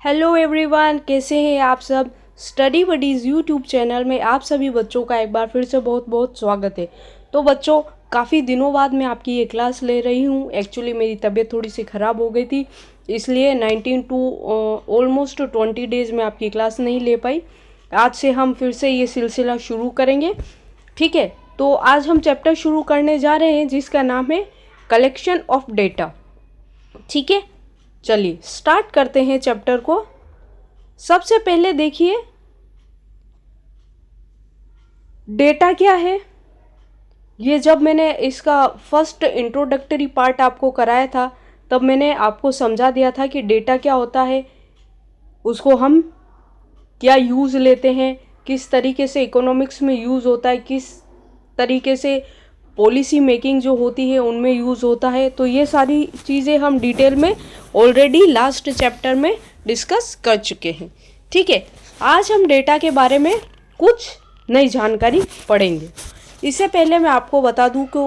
Hello everyone, कैसे हैं आप सब। स्टडी बडीज़ यूट्यूब चैनल में आप सभी बच्चों का एक बार फिर से बहुत बहुत स्वागत है। तो बच्चों, काफ़ी दिनों बाद मैं आपकी ये क्लास ले रही हूँ। एक्चुअली मेरी तबीयत थोड़ी सी ख़राब हो गई थी, इसलिए 19 टू ऑलमोस्ट 20 डेज़ में आपकी क्लास नहीं ले पाई। आज से हम फिर से ये सिलसिला शुरू करेंगे, ठीक है। तो आज हम चैप्टर शुरू करने जा रहे हैं जिसका नाम है कलेक्शन ऑफ डेटा, ठीक है। चलिए स्टार्ट करते हैं चैप्टर को। सबसे पहले देखिए डेटा क्या है। ये जब मैंने इसका फर्स्ट इंट्रोडक्टरी पार्ट आपको कराया था तब मैंने आपको समझा दिया था कि डेटा क्या होता है, उसको हम क्या यूज़ लेते हैं, किस तरीके से इकोनॉमिक्स में यूज़ होता है, किस तरीके से पॉलिसी मेकिंग जो होती है उनमें यूज़ होता है। तो ये सारी चीज़ें हम डिटेल में ऑलरेडी लास्ट चैप्टर में डिस्कस कर चुके हैं, ठीक है। आज हम डेटा के बारे में कुछ नई जानकारी पढ़ेंगे। इससे पहले मैं आपको बता दूं कि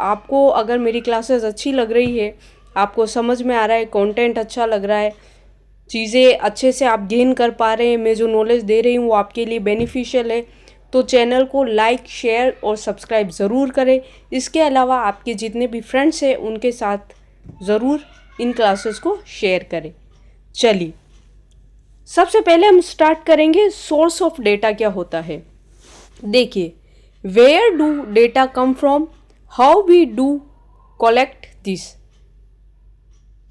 आपको अगर मेरी क्लासेस अच्छी लग रही है, आपको समझ में आ रहा है, कंटेंट अच्छा लग रहा है, चीज़ें अच्छे से आप गेन कर पा रहे हैं, मैं जो नॉलेज दे रही हूँ वो आपके लिए बेनिफिशियल है, तो चैनल को लाइक, शेयर और सब्सक्राइब ज़रूर करें। इसके अलावा आपके जितने भी फ्रेंड्स हैं उनके साथ ज़रूर इन क्लासेस को शेयर करें। चलिए सबसे पहले हम स्टार्ट करेंगे सोर्स ऑफ डेटा क्या होता है। देखिए, where do data come from, how we do collect this,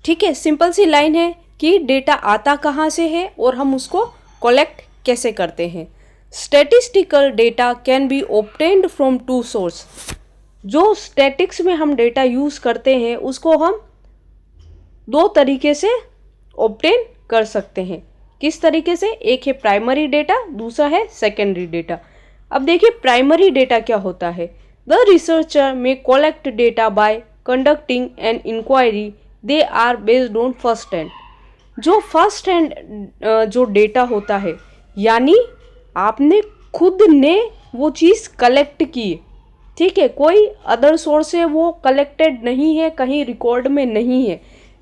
ठीक है। सिंपल सी लाइन है कि डेटा आता कहाँ से है और हम उसको कलेक्ट कैसे करते हैं। Statistical data can be obtained from two source. जो स्टैटिक्स में हम डेटा यूज़ करते हैं उसको हम दो तरीके से ऑब्टेन कर सकते हैं। किस तरीके से? एक है प्राइमरी डेटा, दूसरा है सेकेंडरी डेटा। अब देखिए प्राइमरी डेटा क्या होता है। The researcher may collect data by conducting an inquiry, they are based on first hand. जो फर्स्ट हैंड जो डेटा होता है, यानी आपने खुद ने वो चीज़ कलेक्ट की, ठीक है। कोई अदर सोर्स से वो कलेक्टेड नहीं है, कहीं रिकॉर्ड में नहीं है,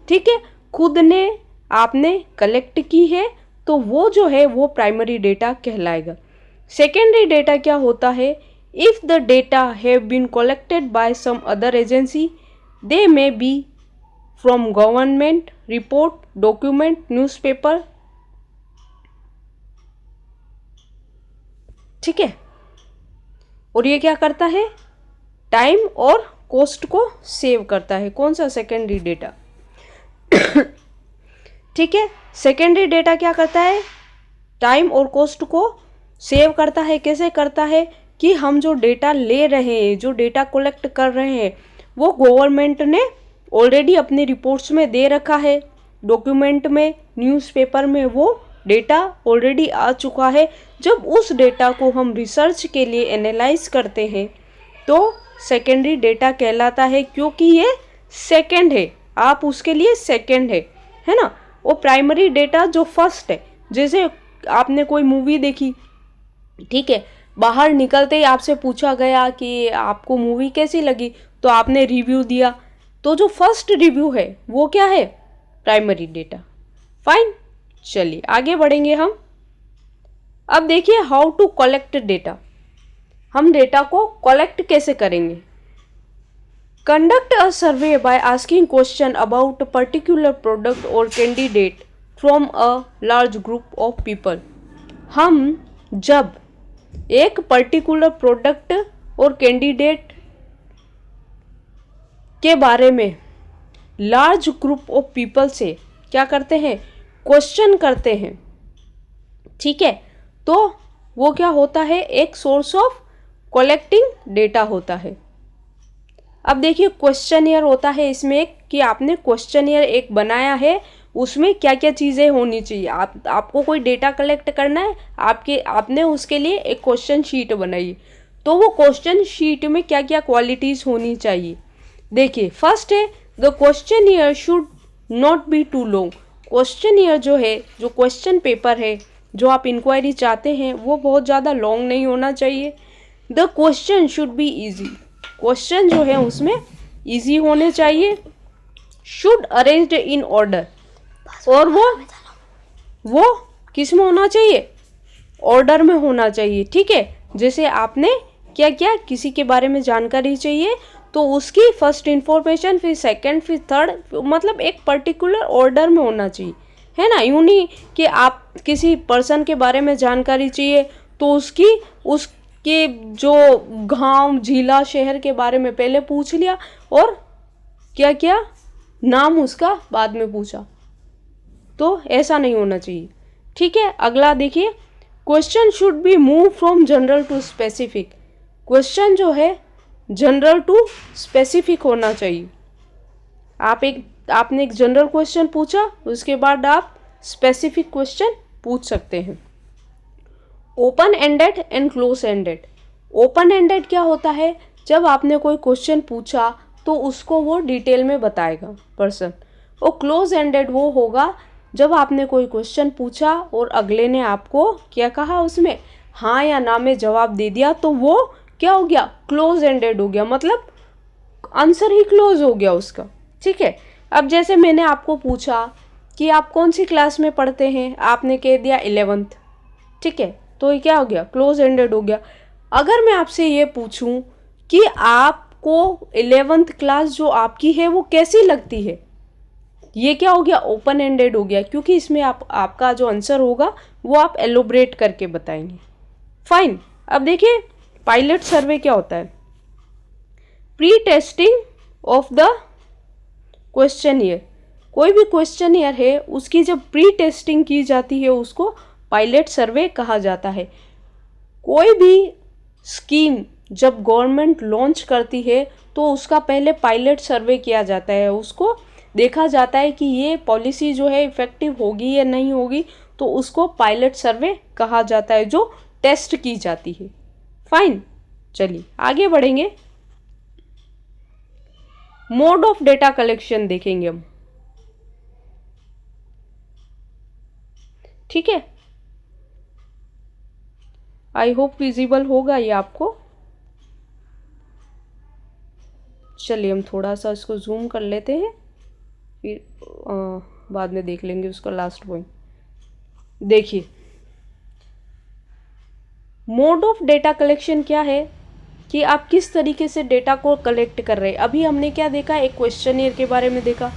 ठीक है। खुद ने आपने कलेक्ट की है तो वो जो है वो प्राइमरी डेटा कहलाएगा। सेकेंडरी डेटा क्या होता है? If the data have been collected by some other agency, they may be from government, report, document, newspaper, ठीक है। और ये क्या करता है? टाइम और कॉस्ट को सेव करता है। कौन सा? सेकेंडरी डेटा, ठीक है। सेकेंडरी डेटा क्या करता है? टाइम और कॉस्ट को सेव करता है। कैसे करता है? कि हम जो डेटा ले रहे हैं, जो डेटा कलेक्ट कर रहे हैं, वो गवर्नमेंट ने ऑलरेडी अपनी रिपोर्ट्स में दे रखा है, डॉक्यूमेंट में, न्यूज़पेपर में वो डेटा ऑलरेडी आ चुका है। जब उस डेटा को हम रिसर्च के लिए एनालाइज करते हैं तो सेकेंडरी डेटा कहलाता है, क्योंकि ये सेकेंड है, आप उसके लिए सेकेंड है ना। वो प्राइमरी डेटा जो फर्स्ट है, जैसे आपने कोई मूवी देखी, ठीक है, बाहर निकलते ही आपसे पूछा गया कि आपको मूवी कैसी लगी, तो आपने रिव्यू दिया, तो जो फर्स्ट रिव्यू है वो क्या है? Primary data. फाइन, चलिए आगे बढ़ेंगे हम। अब देखिए हाउ टू कलेक्ट डेटा। हम डेटा को कलेक्ट कैसे करेंगे? Conduct a survey by asking question about a particular product और candidate from a large group of people. हम जब एक पर्टिकुलर प्रोडक्ट और कैंडिडेट के बारे में लार्ज ग्रुप ऑफ पीपल से क्या करते हैं? क्वेश्चन करते हैं, ठीक है। तो वो क्या होता है? एक सोर्स ऑफ कलेक्टिंग डेटा होता है। अब देखिए क्वेश्चनियर होता है इसमें एक, कि आपने क्वेश्चनियर एक बनाया है, उसमें क्या क्या चीज़ें होनी चाहिए। आपको कोई डेटा कलेक्ट करना है, आपने उसके लिए एक क्वेश्चन शीट बनाई, तो वो क्वेश्चन शीट में क्या क्या क्वालिटीज़ होनी चाहिए। देखिए फर्स्ट है, the questionnaire should not be too long. Questionnaire जो है, जो क्वेश्चन पेपर है, जो आप इंक्वायरी चाहते हैं, वो बहुत ज़्यादा लॉन्ग नहीं होना चाहिए। The question should be easy. Question जो है उसमें ईजी होने चाहिए। शुड अरेंज्ड इन ऑर्डर, और वो किस में होना चाहिए, ऑर्डर में होना चाहिए। ठीक है, जैसे आपने क्या किया, किसी के बारे में जानकारी चाहिए तो उसकी फर्स्ट इंफॉर्मेशन, फिर सेकंड, फिर थर्ड, मतलब एक पर्टिकुलर ऑर्डर में होना चाहिए, है ना। यूँ नहीं कि आप किसी पर्सन के बारे में जानकारी चाहिए तो उसके जो गांव, जिला, शहर के बारे में पहले पूछ लिया और क्या किया, नाम उसका बाद में पूछा, तो ऐसा नहीं होना चाहिए। ठीक है, अगला देखिए, question should be move from general to specific. Question जो है जनरल टू स्पेसिफिक होना चाहिए। आपने एक जनरल क्वेश्चन पूछा, उसके बाद आप स्पेसिफिक क्वेश्चन पूछ सकते हैं। Open ended and close ended. Open ended क्या होता है, जब आपने कोई क्वेश्चन पूछा तो उसको वो डिटेल में बताएगा पर्सन। और क्लोज एंडेड वो होगा जब आपने कोई क्वेश्चन पूछा और अगले ने आपको क्या कहा, उसमें हाँ या ना में जवाब दे दिया, तो वो क्या हो गया, क्लोज एंडेड हो गया, मतलब आंसर ही क्लोज हो गया उसका। ठीक है, अब जैसे मैंने आपको पूछा कि आप कौन सी क्लास में पढ़ते हैं, आपने कह दिया 11th। ठीक है, तो ये क्या हो गया, क्लोज एंडेड हो गया। अगर मैं आपसे ये पूछूं कि आपको 11th क्लास जो आपकी है वो कैसी लगती है, ये क्या हो गया, ओपन एंडेड हो गया, क्योंकि इसमें आपका जो आंसर होगा वो आप एलोब्रेट करके बताएंगे। फाइन, अब देखिए पायलट सर्वे क्या होता है। Pre testing of the questionnaire. कोई भी क्वेश्चनियर है उसकी जब प्री टेस्टिंग की जाती है उसको पायलट सर्वे कहा जाता है। कोई भी स्कीम जब गवर्नमेंट लॉन्च करती है तो उसका पहले पायलट सर्वे किया जाता है, उसको देखा जाता है कि ये पॉलिसी जो है इफेक्टिव होगी या नहीं होगी, तो उसको पायलट सर्वे कहा जाता है, जो टेस्ट की जाती है। फाइन, चलिए आगे बढ़ेंगे। मोड ऑफ डेटा कलेक्शन देखेंगे हम। ठीक है, आई होप विजिबल होगा ये आपको। चलिए हम थोड़ा सा इसको जूम कर लेते हैं, फिर बाद में देख लेंगे उसका लास्ट पॉइंट। देखिए मोड ऑफ डेटा कलेक्शन क्या है कि आप किस तरीके से डेटा को कलेक्ट कर रहे हैं। अभी हमने क्या देखा, एक क्वेश्चनियर के बारे में देखा।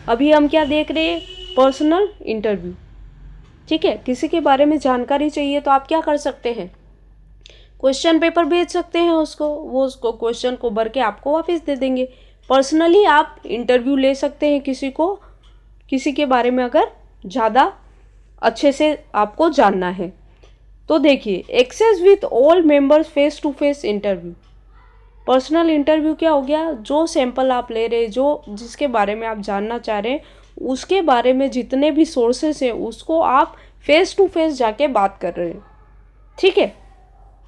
अभी हम क्या देख रहे हैं, पर्सनल इंटरव्यू। ठीक है, किसी के बारे में जानकारी चाहिए तो आप क्या कर सकते हैं, क्वेश्चन पेपर भेज सकते हैं उसको, वो उसको क्वेश्चन को भर के आपको वापस दे देंगे। पर्सनली आप इंटरव्यू ले सकते हैं किसी के बारे में अगर ज़्यादा अच्छे से आपको जानना है। तो देखिए access with all members face to face interview. Personal interview क्या हो गया, जो सैंपल आप ले रहे हैं, जो जिसके बारे में आप जानना चाह रहे हैं, उसके बारे में जितने भी सोर्सेस हैं उसको आप फेस टू फेस जाके बात कर रहे हैं। ठीक है,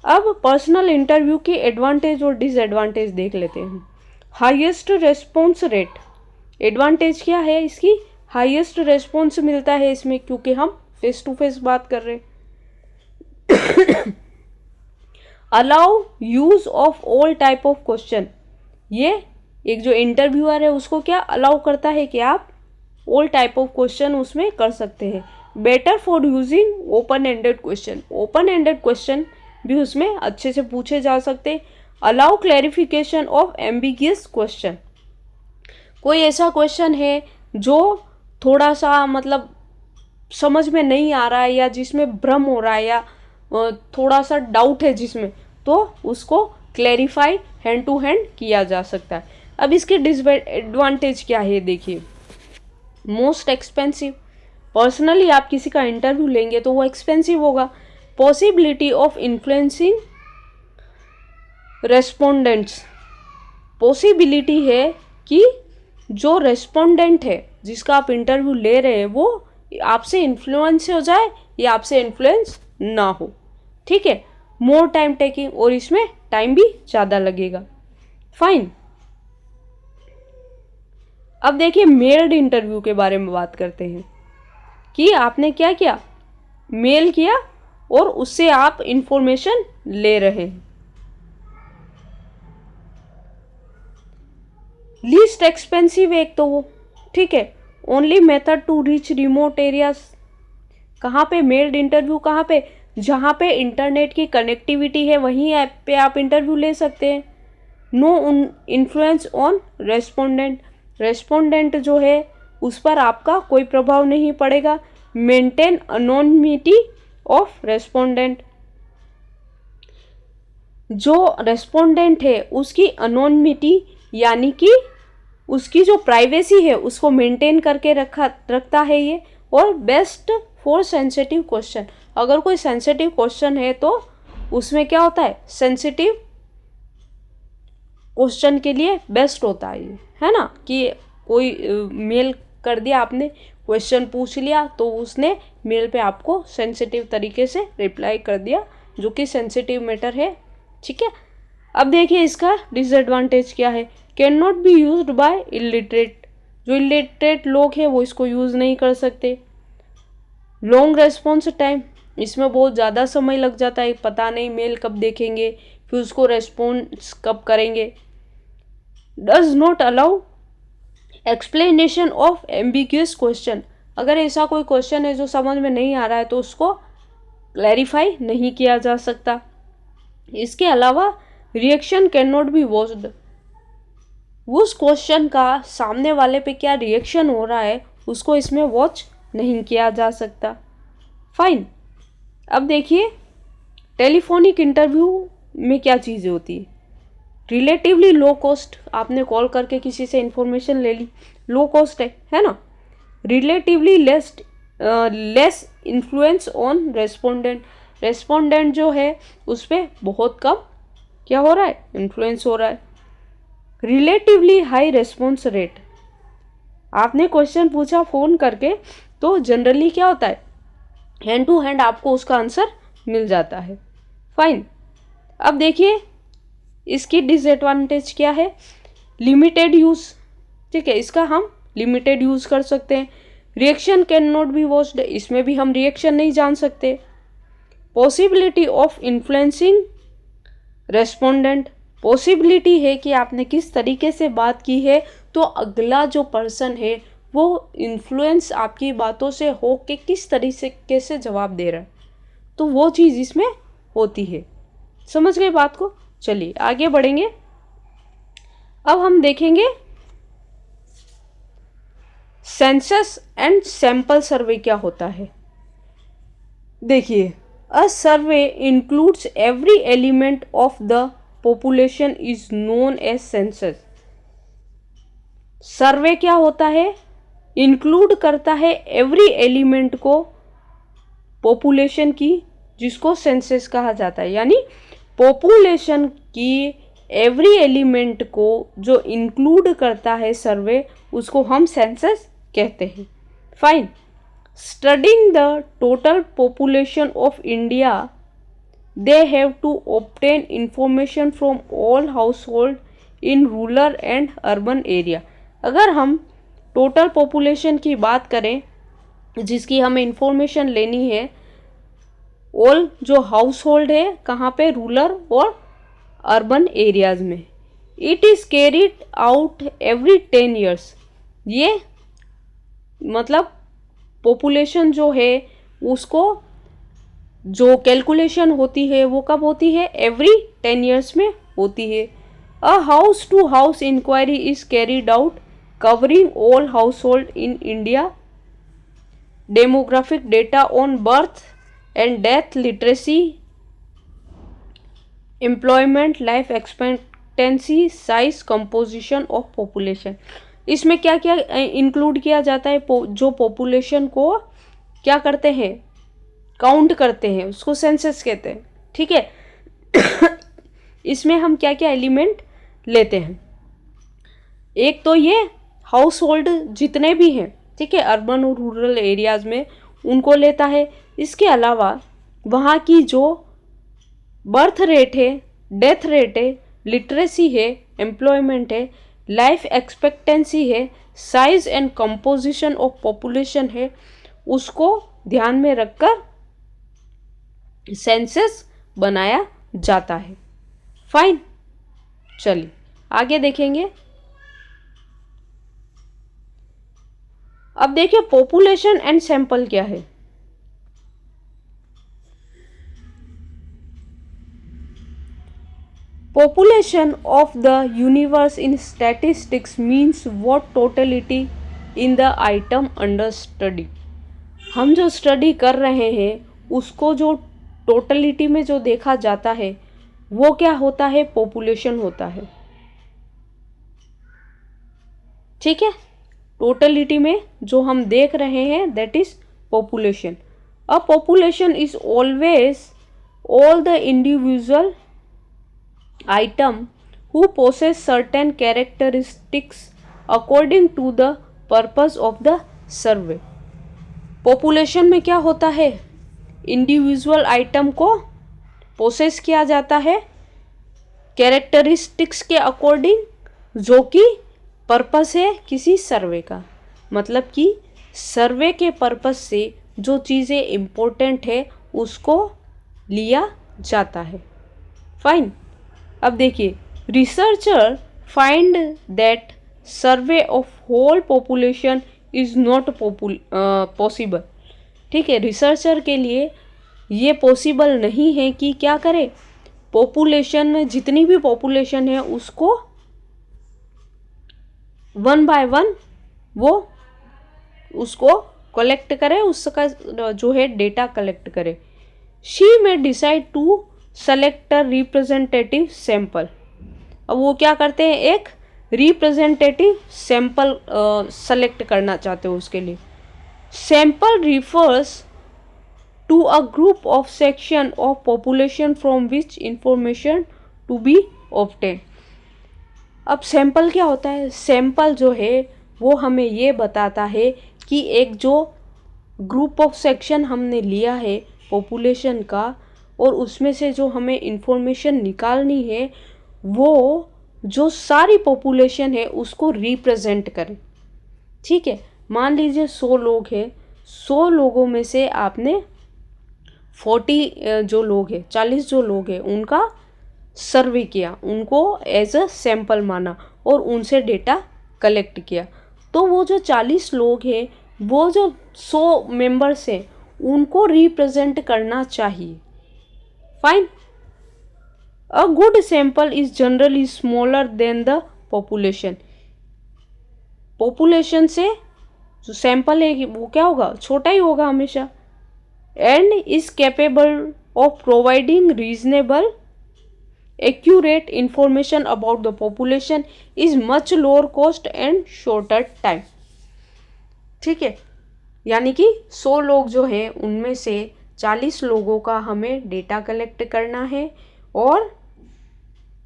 अब पर्सनल इंटरव्यू की एडवांटेज और डिसएडवांटेज देख लेते हैं। Highest response rate. एडवांटेज क्या है इसकी, हाईएस्ट रेस्पॉन्स मिलता है इसमें क्योंकि हम फेस टू फेस बात कर रहे हैं। Allow use of all type of question. ये एक जो इंटरव्यूअर है उसको क्या अलाउ करता है कि आप ऑल टाइप ऑफ क्वेश्चन उसमें कर सकते हैं। Better for using open ended question. Open ended question भी उसमें अच्छे से पूछे जा सकते। Allow clarification of ambiguous question. कोई ऐसा क्वेश्चन है जो थोड़ा सा मतलब समझ में नहीं आ रहा है या जिसमें भ्रम हो रहा है या थोड़ा सा डाउट है जिसमें, तो उसको क्लैरिफाई हैंड टू हैंड किया जा सकता है। अब इसके डिसएडवांटेज क्या है देखिए, मोस्ट एक्सपेंसिव। पर्सनली आप किसी का इंटरव्यू लेंगे तो वो एक्सपेंसिव होगा। Possibility of influencing respondents. Possibility है कि जो रेस्पोंडेंट है जिसका आप इंटरव्यू ले रहे हैं वो आपसे इन्फ्लुएंस हो जाए या आपसे इन्फ्लुएंस ना हो। ठीक है, मोर टाइम टेकिंग, और इसमें टाइम भी ज़्यादा लगेगा। फाइन, अब देखिए मेल्ड इंटरव्यू के बारे में बात करते हैं कि आपने क्या किया, मेल किया और उससे आप इंफॉर्मेशन ले रहे हैं। लीस्ट एक्सपेंसिव एक तो वो, ठीक है, only method to reach remote areas. कहाँ पे मेल्ड इंटरव्यू, कहाँ पे, जहाँ पे इंटरनेट की कनेक्टिविटी है वहीं ऐप पे आप इंटरव्यू ले सकते हैं। No influence on respondent, respondent जो है उस पर आपका कोई प्रभाव नहीं पड़ेगा। मेंटेन अनोनिमिटी ऑफ रेस्पोंडेंट, जो रेस्पोंडेंट है उसकी अनोनिमिटी यानी कि उसकी जो प्राइवेसी है उसको मेंटेन करके रखता है ये। और बेस्ट फॉर सेंसिटिव क्वेश्चन, अगर कोई सेंसिटिव क्वेश्चन है तो उसमें क्या होता है, सेंसिटिव क्वेश्चन के लिए बेस्ट होता है ये, है ना, कि कोई मेल कर दिया आपने, क्वेश्चन पूछ लिया तो उसने मेल पे आपको सेंसिटिव तरीके से रिप्लाई कर दिया जो कि सेंसिटिव मैटर है, ठीक है। अब देखिए इसका डिसएडवांटेज क्या है, can not be used by illiterate, जो इलिटरेट लोग हैं वो इसको यूज़ नहीं कर सकते। लॉन्ग रेस्पॉन्स टाइम, इसमें बहुत ज़्यादा समय लग जाता है, पता नहीं मेल कब देखेंगे फिर उसको रेस्पॉन्स कब करेंगे। Does not allow explanation of ambiguous question, अगर ऐसा कोई क्वेश्चन है जो समझ में नहीं आ रहा है तो उसको क्लैरिफाई नहीं किया जा सकता। इसके अलावा reaction can not be watched, उस क्वेश्चन का सामने वाले पे क्या रिएक्शन हो रहा है उसको इसमें वॉच नहीं किया जा सकता। फाइन। अब देखिए टेलीफोनिक इंटरव्यू में क्या चीज़ें होती है, रिलेटिवली लो कॉस्ट, आपने कॉल करके किसी से इंफॉर्मेशन ले ली, लो कॉस्ट है ना। Relatively less influence on respondent, respondent जो है उस पर बहुत कम क्या हो रहा है, इन्फ्लुएंस हो रहा है। रिलेटिवली हाई रेस्पॉन्स रेट, आपने क्वेश्चन पूछा फ़ोन करके तो जनरली क्या होता है, हैंड टू हैंड आपको उसका आंसर मिल जाता है। फाइन। अब देखिए इसकी डिसएडवांटेज क्या है, लिमिटेड यूज़, ठीक है, इसका हम लिमिटेड यूज़ कर सकते हैं। Reaction can not be watched, इसमें भी हम रिएक्शन नहीं जान सकते। Possibility of influencing respondent, possibility है कि आपने किस तरीके से बात की है तो अगला जो पर्सन है वो इन्फ्लुएंस आपकी बातों से हो के किस तरीके से जवाब दे रहा है, तो वो चीज़ इसमें होती है। समझ गए बात को, चलिए आगे बढ़ेंगे। अब हम देखेंगे सेंसस एंड सैंपल सर्वे क्या होता है। देखिए a survey includes every element of the population is known as census. Survey क्या होता है, इंक्लूड करता है एवरी एलिमेंट को पॉपुलेशन की, जिसको सेंसस कहा जाता है, यानी पॉपुलेशन की एवरी एलिमेंट को जो इंक्लूड करता है सर्वे उसको हम सेंसस कहते हैं। Fine. Studying the total population of India they have to obtain information from all household in rural and urban area. अगर हम टोटल पॉपुलेशन की बात करें जिसकी हमें इंफॉर्मेशन लेनी है, ऑल जो हाउस होल्ड है कहाँ पे, रूरल और अर्बन एरियाज में, it is carried out every 10 years. ये मतलब पॉपुलेशन जो है उसको जो कैलकुलेशन होती है वो कब होती है, एवरी 10 ईयर्स में होती है। A house to house inquiry is carried out covering all household in India, demographic data on birth and death, literacy, employment, life expectancy, size, composition of population. इसमें क्या क्या इंक्लूड किया जाता है, जो पॉपुलेशन को क्या करते हैं, काउंट करते हैं, उसको सेंसस कहते हैं, ठीक है। इसमें हम क्या क्या एलिमेंट लेते हैं, एक तो ये हाउस होल्ड जितने भी हैं, ठीक है, अर्बन और रूरल एरियाज़ में उनको लेता है। इसके अलावा वहाँ की जो बर्थ रेट है, डेथ रेट है, लिटरेसी है, एम्प्लॉयमेंट है, लाइफ एक्सपेक्टेंसी है, size and composition of population है, उसको ध्यान में रखकर सेंसस बनाया जाता है। फाइन। चलिए आगे देखेंगे। अब देखिए पॉपुलेशन एंड सैंपल क्या है। population of the universe in statistics means what totality in the item under study। हम जो स्टडी कर रहे हैं उसको जो टोटलिटी में जो देखा जाता है वो क्या होता है, पॉपुलेशन होता है। ठीक है, टोटलिटी में जो हम देख रहे हैं that is population. A population is always all the individual item who possess certain characteristics according to the purpose of the survey। Population में क्या होता है, इंडिविजुअल आइटम को पोसेस किया जाता है कैरेक्टरिस्टिक्स के अकॉर्डिंग, जो कि पर्पस है किसी सर्वे का। मतलब कि सर्वे के पर्पस से जो चीज़ें इम्पोर्टेंट है उसको लिया जाता है। फाइन। अब देखिए, researcher find that survey of whole population is not possible. ठीक है, रिसर्चर के लिए ये पॉसिबल नहीं है कि क्या करे, पॉपुलेशन में जितनी भी पॉपुलेशन है उसको वन बाय वन वो उसको कलेक्ट करे, उसका जो है डेटा कलेक्ट करे। She may decide to select a representative sample. अब वो क्या करते हैं, एक रिप्रेजेंटेटिव सैंपल सेलेक्ट करना चाहते हो उसके लिए। Sample refers to a group of section of population from which information to be obtain. अब सैंपल क्या होता है, सैंपल जो है वो हमें ये बताता है कि एक जो ग्रुप ऑफ सेक्शन हमने लिया है पॉपुलेशन का और उसमें से जो हमें इंफॉर्मेशन निकालनी है वो जो सारी पॉपुलेशन है उसको रिप्रेजेंट करे। ठीक है, मान लीजिए 100 लोग हैं, 100 लोगों में से आपने 40 जो लोग हैं, 40 जो लोग हैं उनका सर्वे किया, उनको एज अ सैंपल माना और उनसे डेटा कलेक्ट किया। तो वो जो 40 लोग हैं वो जो 100 मेंबर्स हैं उनको रिप्रेजेंट करना चाहिए। Fine. A good sample is generally smaller than the population. Population से जो सैंपल है वो क्या होगा, छोटा ही होगा हमेशा। And is capable of providing reasonable accurate information about the population is much lower cost and shorter time. ठीक है, यानी कि 100 लोग जो हैं उनमें से 40 लोगों का हमें डेटा कलेक्ट करना है और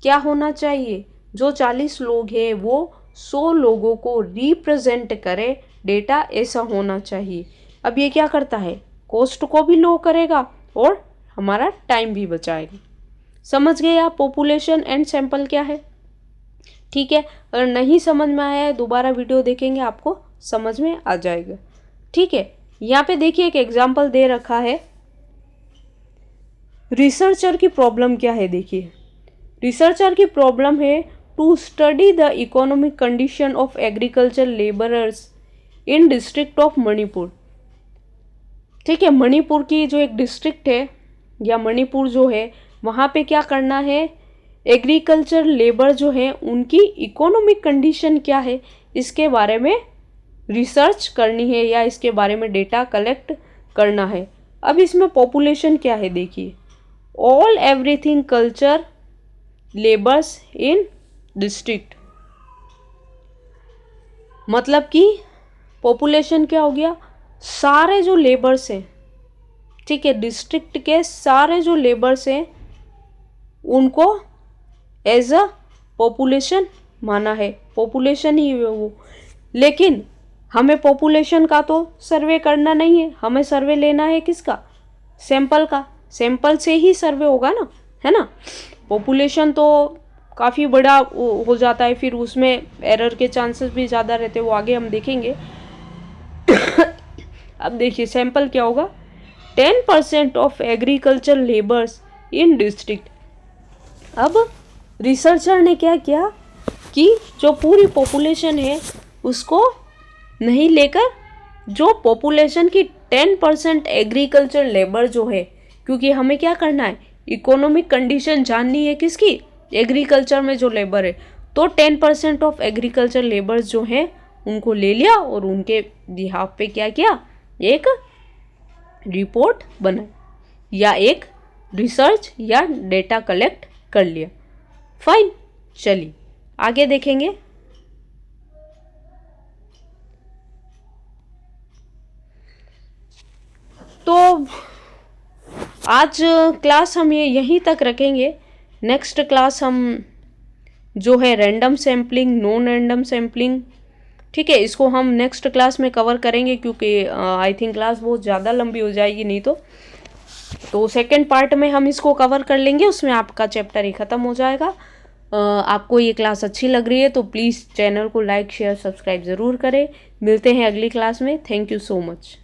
क्या होना चाहिए, जो 40 लोग हैं वो 100 लोगों को रिप्रेजेंट करे, डेटा ऐसा होना चाहिए। अब ये क्या करता है, कॉस्ट को भी लो करेगा और हमारा टाइम भी बचाएगा। समझ गए आप पॉपुलेशन एंड सैंपल क्या है। ठीक है, अगर नहीं समझ में आया है दोबारा वीडियो देखेंगे आपको समझ में आ जाएगा। ठीक है, यहाँ पे देखिए एक एग्जाम्पल दे रखा है। रिसर्चर की प्रॉब्लम क्या है, देखिए रिसर्चर की प्रॉब्लम है to study the economic condition of agriculture labourers in district of Manipur. ठीक है, मणिपुर की जो एक डिस्ट्रिक्ट है या मणिपुर जो है वहाँ पे क्या करना है, एग्रीकल्चर लेबर जो है उनकी इकोनॉमिक कंडीशन क्या है इसके बारे में रिसर्च करनी है या इसके बारे में डेटा कलेक्ट करना है। अब इसमें पॉपुलेशन क्या है, देखिए ऑल एवरीथिंग कल्चर लेबर्स इन डिस्ट्रिक्ट। मतलब कि पॉपुलेशन क्या हो गया, सारे जो लेबर्स हैं, ठीक है, डिस्ट्रिक्ट के सारे जो लेबर्स हैं उनको एज अ पॉपुलेशन माना है, पॉपुलेशन ही है वो। लेकिन हमें पॉपुलेशन का तो सर्वे करना नहीं है, हमें सर्वे लेना है किसका, सैंपल का। सैंपल से ही सर्वे होगा ना, है ना। पॉपुलेशन तो काफ़ी बड़ा हो जाता है, फिर उसमें एरर के चांसेस भी ज़्यादा रहते हैं, वो आगे हम देखेंगे। अब देखिए सैंपल क्या होगा, 10% of agriculture labours in district. अब रिसर्चर ने क्या किया कि जो पूरी पॉपुलेशन है उसको नहीं लेकर जो पॉपुलेशन की 10% एग्रीकल्चर लेबर जो है, क्योंकि हमें क्या करना है, इकोनॉमिक कंडीशन जाननी है किसकी, एग्रीकल्चर में जो लेबर है, तो 10% ऑफ एग्रीकल्चर लेबर्स जो हैं उनको ले लिया और उनके बिहाफ पे क्या किया, एक रिपोर्ट बनाई या एक रिसर्च या डेटा कलेक्ट कर लिया। फाइन, चलिए आगे देखेंगे। तो आज क्लास हम ये यहीं तक रखेंगे। नेक्स्ट क्लास हम जो है random sampling, non random sampling, ठीक है, इसको हम नेक्स्ट क्लास में कवर करेंगे क्योंकि आई थिंक क्लास बहुत ज़्यादा लंबी हो जाएगी नहीं तो सेकंड पार्ट में हम इसको कवर कर लेंगे, उसमें आपका चैप्टर ही ख़त्म हो जाएगा। आपको ये क्लास अच्छी लग रही है तो प्लीज़ चैनल को लाइक शेयर सब्सक्राइब ज़रूर करें। मिलते हैं अगली क्लास में। Thank you so much.